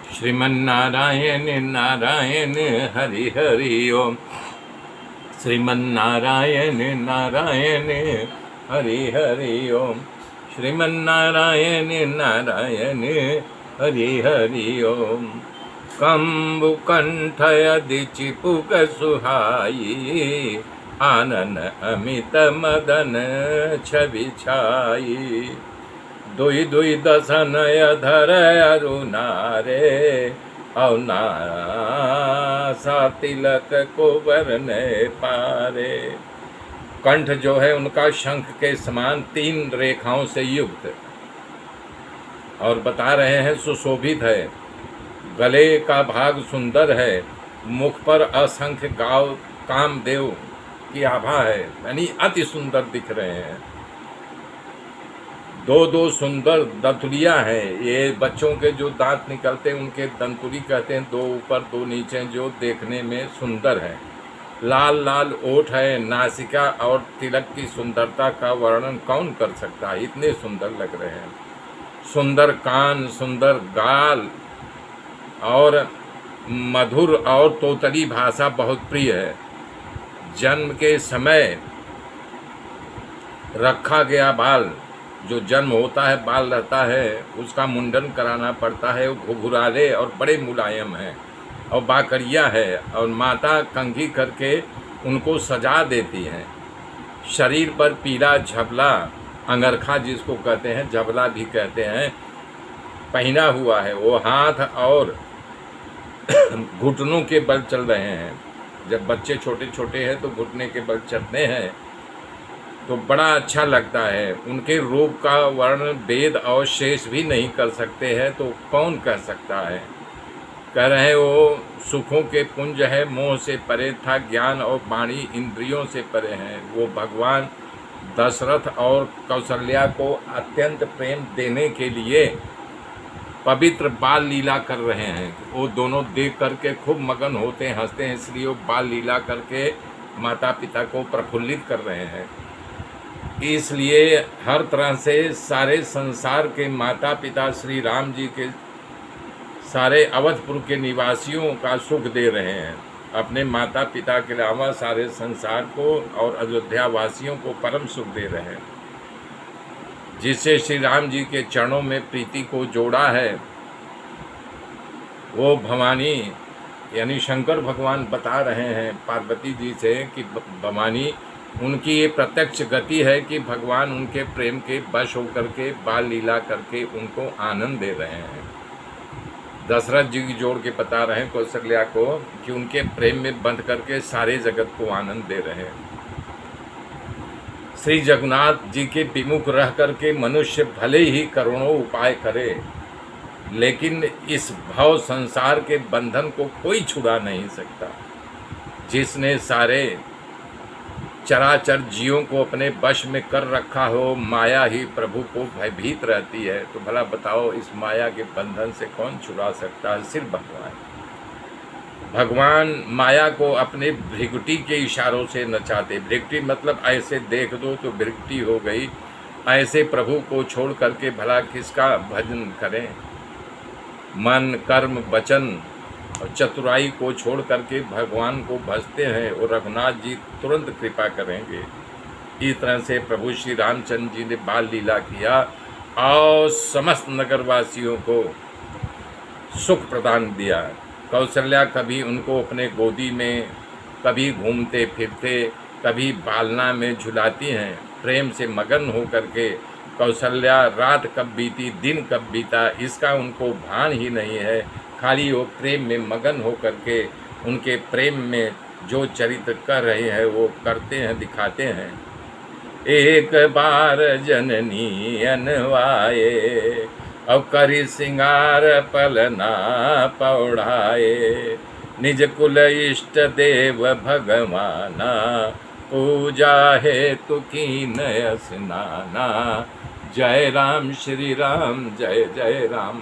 श्रीमन्नारायण नारायण हरि हरि ओम। श्रीमन्नारायण नारायण हरि हरि ओम। श्रीमन्नारायण नारायण हरि हरि ओम। कंबुकंठयदि चिपुक सुहाई, आनन अमित मदन छवि छाई। दुई दुई दसनय धर अरुणारे, अवनासा तिलक को बरने पारे। कंठ जो है उनका शंख के समान 3 रेखाओं से युक्त, और बता रहे हैं सुशोभित है। गले का भाग सुंदर है, मुख पर असंख्य गाव कामदेव की आभा है, यानी अति सुंदर दिख रहे हैं। 2 सुंदर दंतुलियाँ हैं, ये बच्चों के जो दांत निकलते हैं उनके दंतुली कहते हैं, 2 ऊपर 2 नीचे, जो देखने में सुंदर है। लाल लाल ओठ है, नासिका और तिलक की सुंदरता का वर्णन कौन कर सकता है, इतने सुंदर लग रहे हैं। सुंदर कान, सुंदर गाल और मधुर और तोतली भाषा बहुत प्रिय है। जन्म के समय रखा गया बाल, जो जन्म होता है बाल रहता है, उसका मुंडन कराना पड़ता है। वो घुघराले और बड़े मुलायम हैं और बाकड़िया है, और माता कंघी करके उनको सजा देती हैं। शरीर पर पीला झबला, अंगरखा जिसको कहते हैं, झबला भी कहते हैं, पहना हुआ है। वो हाथ और घुटनों के बल चल रहे हैं। जब बच्चे छोटे छोटे हैं तो घुटने के बल चलते हैं, तो बड़ा अच्छा लगता है। उनके रूप का वर्णन वेद और शेष भी नहीं कर सकते हैं, तो कौन कह सकता है। कह रहे हैं वो सुखों के पुंज है, मोह से परे था, ज्ञान और वाणी इंद्रियों से परे हैं। वो भगवान दशरथ और कौशल्या को अत्यंत प्रेम देने के लिए पवित्र बाल लीला कर रहे हैं। वो दोनों देख करके खूब मगन होते हैं, हंसते हैं, इसलिए वो बाल लीला करके माता पिता को प्रफुल्लित कर रहे हैं। इसलिए हर तरह से सारे संसार के माता पिता श्री राम जी के सारे अवधपुर के निवासियों का सुख दे रहे हैं। अपने माता पिता के अलावा सारे संसार को और अयोध्या वासियों को परम सुख दे रहे हैं। जिससे श्री राम जी के चरणों में प्रीति को जोड़ा है, वो भवानी यानी शंकर भगवान बता रहे हैं पार्वती जी से कि भवानी उनकी ये प्रत्यक्ष गति है कि भगवान उनके प्रेम के वश होकर के बाल लीला करके उनको आनंद दे रहे हैं। दशरथ जी की जोड़ के बता रहे हैं कौशल्या को कि उनके प्रेम में बंध करके सारे जगत को आनंद दे रहे हैं। श्री जगन्नाथ जी के विमुख रह करके मनुष्य भले ही करोड़ों उपाय करे, लेकिन इस भव संसार के बंधन को कोई छुड़ा नहीं सकता। जिसने सारे चराचर जीवों को अपने वश में कर रखा हो, माया ही प्रभु को भयभीत रहती है। तो भला बताओ, इस माया के बंधन से कौन छुड़ा सकता है? सिर्फ भगवान। भगवान माया को अपने भृगुटी के इशारों से नचाते। भृगुटी मतलब ऐसे देख दो तो भृगुटी हो गई। ऐसे प्रभु को छोड़ करके भला किसका भजन करें? मन, कर्म, वचन और चतुराई को छोड़ करके भगवान को भजते हैं, और रघुनाथ जी तुरंत कृपा करेंगे। इस तरह से प्रभु श्री रामचंद्र जी ने बाल लीला किया और समस्त नगरवासियों को सुख प्रदान दिया। कौशल्या कभी उनको अपने गोदी में, कभी घूमते फिरते, कभी बालना में झुलाती हैं। प्रेम से मगन हो करके कौशल्या रात कब बीती, दिन कब बीता, इसका उनको भान ही नहीं है। खाली वो प्रेम में मगन हो करके उनके प्रेम में जो चरित्र कर रहे हैं वो करते हैं, दिखाते हैं। एक बार जननी अनवाए, अब करी सिंगार पलना पौढ़ाए। निज कुल इष्ट देव भगवाना, पूजा हेतु कीन स्नाना। जय राम श्री राम, जय जय राम।